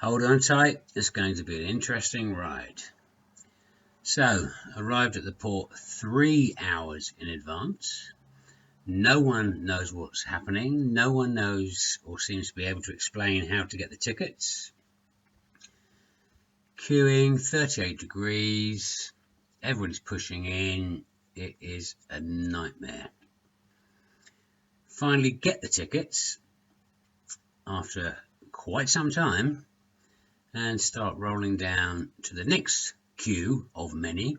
Hold on tight, it's going to be an interesting ride. So, arrived at the port 3 hours in advance. No one knows what's happening. No one knows or seems to be able to explain how to get the tickets. Queuing, 38 degrees. Everyone's pushing in. It is a nightmare. Finally get the tickets after quite some time and start rolling down to the next queue of many.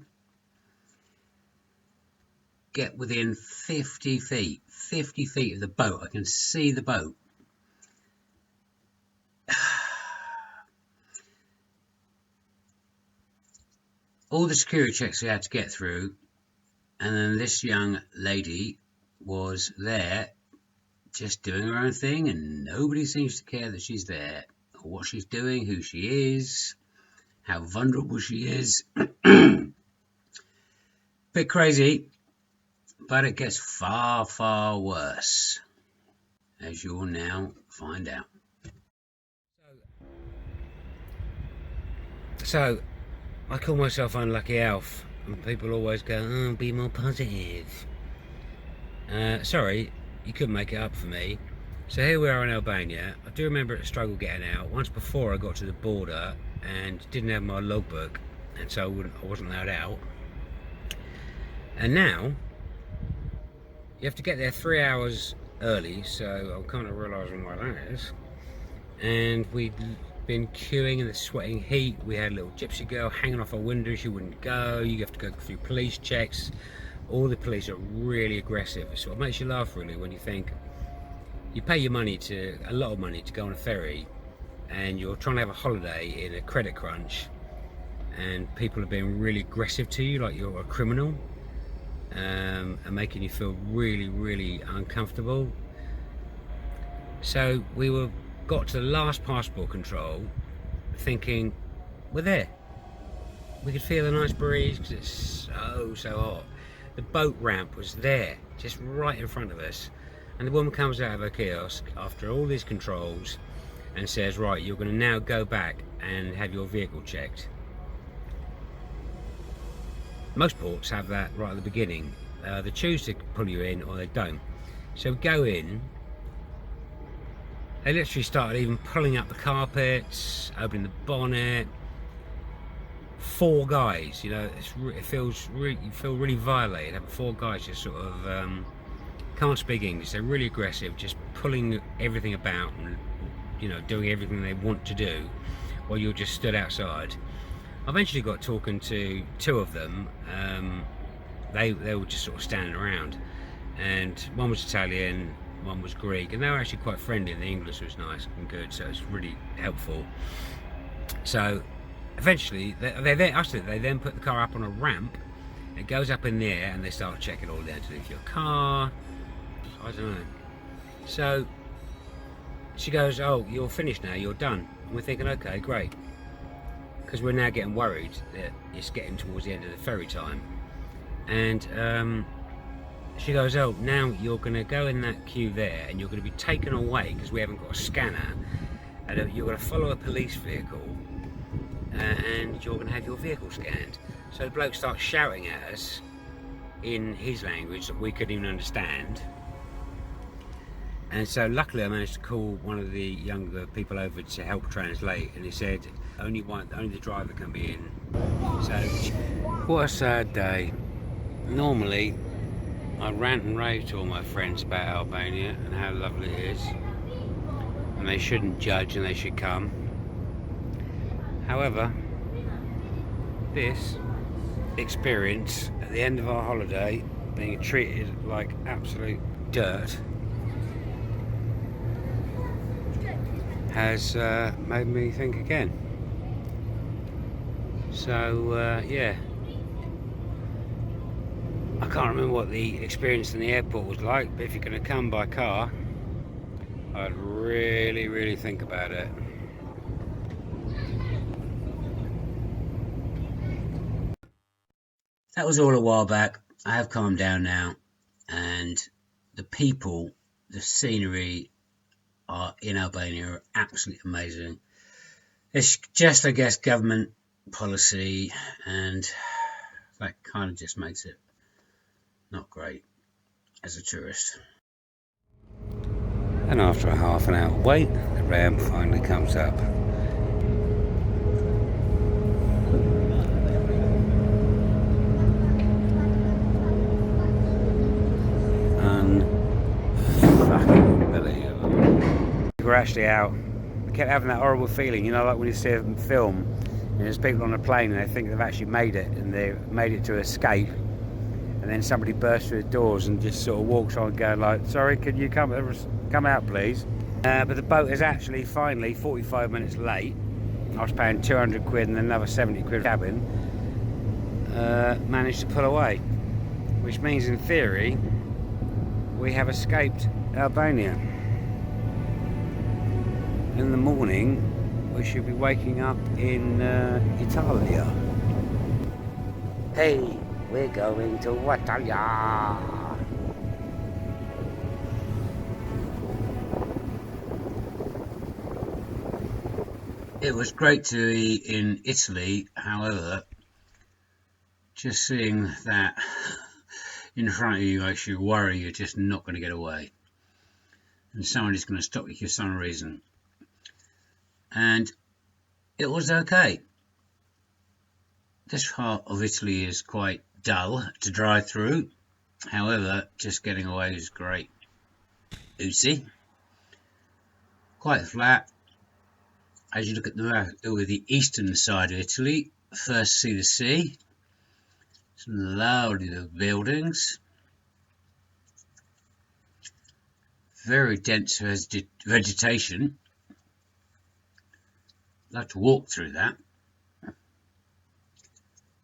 Get within 50 feet of the boat. I can see the boat. All the security checks we had to get through, and then this young lady was there just doing her own thing, and nobody seems to care that she's there, or what she's doing, who she is, how vulnerable she is. Bit crazy, but it gets far, far worse, as you'll now find out. So, I call myself Unlucky Alf, and people always go, oh, be more positive. Sorry, you couldn't make it up for me. So here we are in Albania. I do remember a struggle getting out. Once before I got to the border and didn't have my logbook, and so I wasn't allowed out. And now, you have to get there 3 hours early, so I'm kind of realising why that is. And we'd been queuing in the sweating heat. We had a little gypsy girl hanging off our window. She wouldn't go. You have to go through police checks. All the police are really aggressive. It sort of makes you laugh really when you think you pay your money, a lot of money, to go on a ferry, and you're trying to have a holiday in a credit crunch, and people are being really aggressive to you like you're a criminal, and making you feel really, really uncomfortable. So we got to the last passport control thinking, we're there. We could feel a nice breeze because it's so hot. The boat ramp was there, just right in front of us. And the woman comes out of her kiosk after all these controls and says, right, you're going to now go back and have your vehicle checked. Most ports have that right at the beginning. They choose to pull you in or they don't. So we go in. They literally started even pulling up the carpets, opening the bonnet. 4 guys, you know, you feel really violated having 4 guys just sort of can't speak English. They're really aggressive, just pulling everything about and, you know, doing everything they want to do while you're just stood outside. I eventually got talking to 2 of them. They were just sort of standing around, and one was Italian, one was Greek, and they were actually quite friendly, and the English was nice and good, so it's really helpful. So eventually they then put the car up on a ramp. It goes up in the air and they start checking all the underneath your car. I don't know. So she goes, oh, you're finished now, you're done. And we're thinking, okay, great, because we're now getting worried that it's getting towards the end of the ferry time. And she goes, oh, now you're going to go in that queue there and you're going to be taken away because we haven't got a scanner, and you're going to follow a police vehicle, and you're going to have your vehicle scanned. So the bloke starts shouting at us in his language that we couldn't even understand. And so luckily I managed to call one of the younger people over to help translate, and he said only the driver can be in. So what a sad day. Normally I rant and rave to all my friends about Albania and how lovely it is, and they shouldn't judge and they should come. However, this experience at the end of our holiday, being treated like absolute dirt, has made me think again. So yeah, I can't remember what the experience in the airport was like, but if you're going to come by car, I'd really, really think about it. That was all a while back. I have calmed down now, and the people, the scenery in Albania are absolutely amazing. It's just, I guess, government policy, and that kind of just makes it not great as a tourist. And after a half an hour wait, the ramp finally comes up. Unbelievable. We're actually out. I kept having that horrible feeling, you know, like when you see a film and there's people on a plane and they think they've actually made it and they've made it to escape, and then somebody bursts through the doors and just sort of walks on going like, sorry, can you come out please? But the boat is actually finally 45 minutes late. I was paying 200 quid and another 70 quid cabin. Managed to pull away, which means in theory we have escaped Albania. In the morning we should be waking up in Italia. Hey, we're going to Italia. It was great to be in Italy, however, just seeing that in front of you makes you worry you're just not going to get away. And someone is going to stop you for some reason. And it was okay. This part of Italy is quite dull to drive through. However, just getting away is great. Uzi. Quite flat. As you look at the map over the eastern side of Italy, first see the sea. Some lovely buildings. Very dense vegetation. I'd like to walk through that.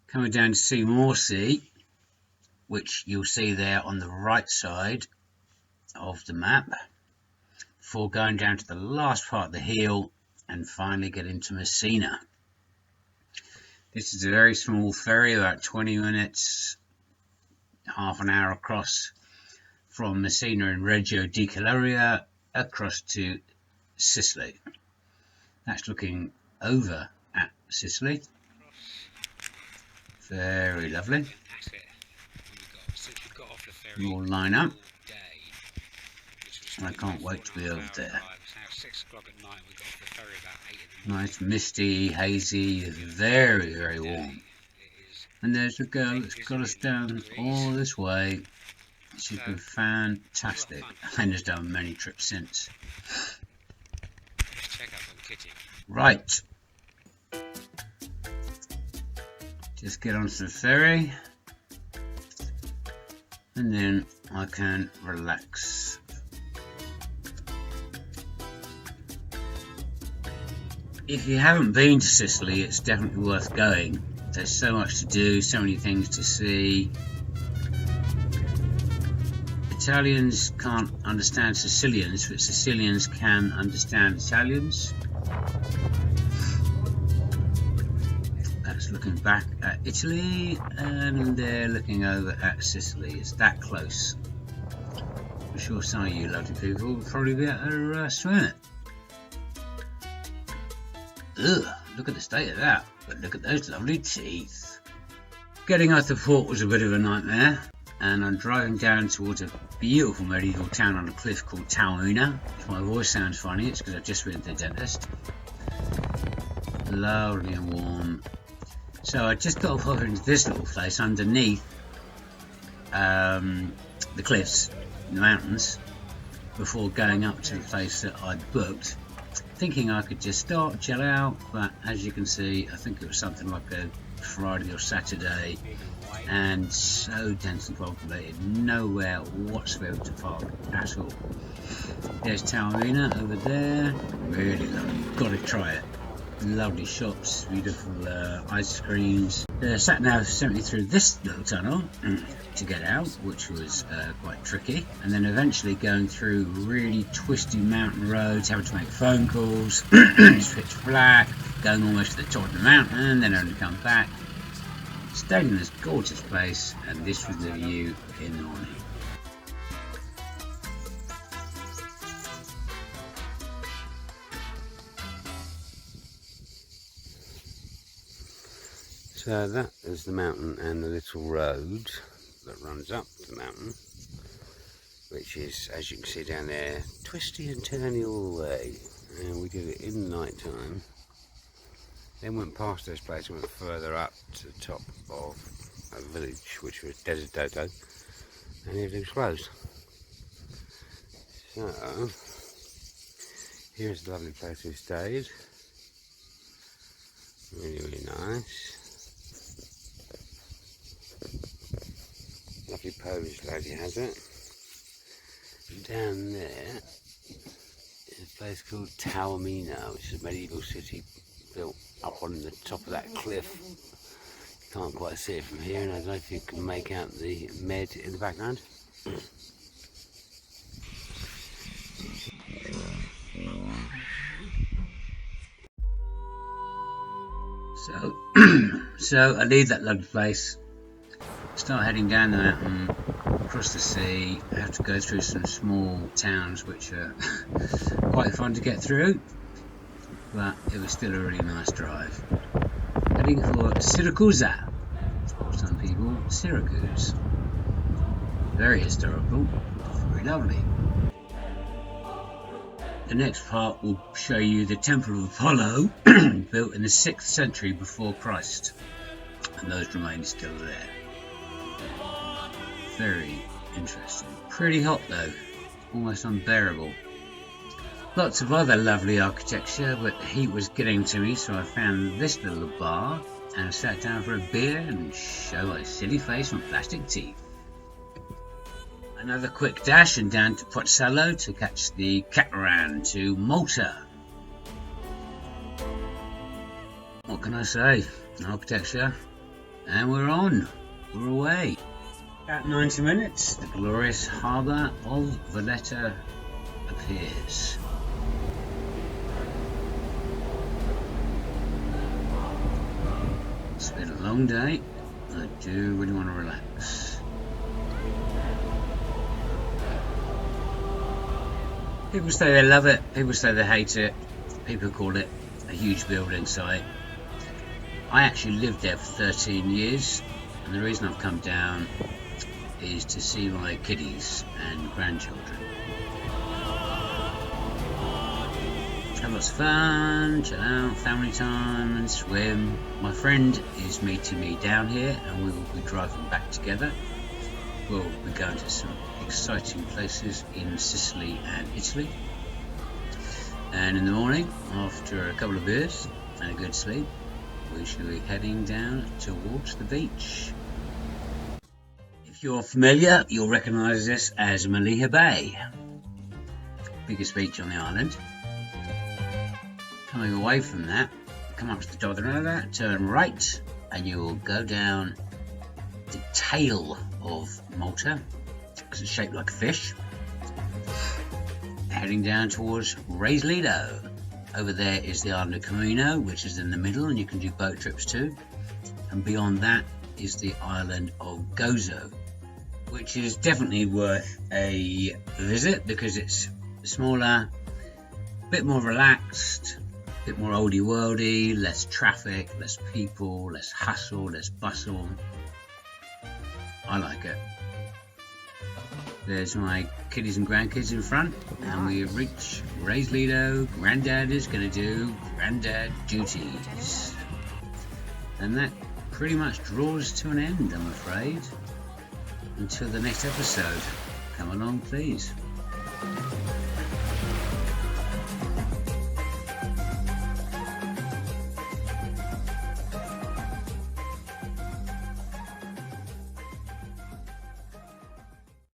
Coming down to see more sea, which you'll see there on the right side of the map, before going down to the last part of the hill and finally get into Messina. This is a very small ferry, about 20 minutes, half an hour across from Messina and Reggio di Calabria across to Sicily. That's looking over at Sicily. Very lovely. We'll line up. I can't wait to be over there. Nice, misty, hazy, very, very warm. And there's a girl that's got us down all this way. She's been fantastic and has done many trips since. Right. Just get onto the ferry and then I can relax. If you haven't been to Sicily, it's definitely worth going. There's so much to do, so many things to see. Italians can't understand Sicilians, but Sicilians can understand Italians. That's looking back at Italy, and they're looking over at Sicily. It's that close. I'm sure some of you lovely people will probably be able to swim it. Ugh, look at the state of that, but look at those lovely teeth. Getting out of port was a bit of a nightmare, and I'm driving down towards a beautiful medieval town on a cliff called Taormina. If my voice sounds funny, it's because I've just been to the dentist. Lovely and warm. So I just got off into this little place underneath the cliffs, the mountains, before going up to the place that I'd booked, thinking I could just stop, chill out, but as you can see, I think it was something like a Friday or Saturday, and so dense and populated, nowhere whatsoever to park at all. There's Taormina over there, really lovely, gotta try it. Lovely shops, beautiful ice creams. The sat nav sent me through this little tunnel to get out, which was quite tricky, and then eventually going through really twisty mountain roads, having to make phone calls. It's pitch black, going almost to the top of the mountain, then only come back. Stayed in this gorgeous place, and this was the view in the morning. So that is the mountain and the little road that runs up the mountain, which is, as you can see down there, twisty and turny all the way. And we did it in the night time. Then went past this place and went further up to the top of a village, which was Desert Dodo, and everything's closed. So, here's the lovely place we stayed. Really, really nice. Lovely Polish lady has it. And down there is a place called Taormina, which is a medieval city built up on the top of that cliff. You can't quite see it from here, and I don't know if you can make out the Med in the background. So I leave that lovely place, start heading down the mountain, across the sea. I have to go through some small towns which are quite fun to get through, but it was still a really nice drive. Heading for Syracusa, or some people Syracuse. Very historical, very lovely. The next part will show you the Temple of Apollo, built in the 6th century before Christ, and those remains still there. Very interesting. Pretty hot though, almost unbearable. Lots of other lovely architecture, but the heat was getting to me, so I found this little bar and sat down for a beer and show my silly face and plastic teeth. Another quick dash and down to Pozzallo to catch the catamaran to Malta. What can I say? Architecture, and we're on. We're away. About 90 minutes, the glorious harbour of Valletta appears. It's been a long day. I do really want to relax. People say they love it, people say they hate it, people call it a huge building site. I actually lived there for 13 years, and the reason I've come down is to see my kiddies and grandchildren. Have lots of fun, chill out, family time and swim. My friend is meeting me down here and we will be driving back together. We'll be going to some exciting places in Sicily and Italy. And in the morning, after a couple of beers and a good sleep, we shall be heading down towards the beach. If you're familiar, you'll recognise this as Maliha Bay, biggest beach on the island. Coming away from that, come up to the top of the river, turn right, and you will go down the tail of Malta, because it's shaped like a fish, heading down towards Reis Lido. Over there is the island of Camino, which is in the middle, and you can do boat trips too. And beyond that is the island of Gozo, which is definitely worth a visit because it's smaller, a bit more relaxed, a bit more oldie worldy, less traffic, less people, less hustle, less bustle. I like it. There's my kiddies and grandkids in front, and we reach Reis Lido. Granddad is going to do granddad duties. And that pretty much draws to an end, I'm afraid. Until the next episode. Come along, please.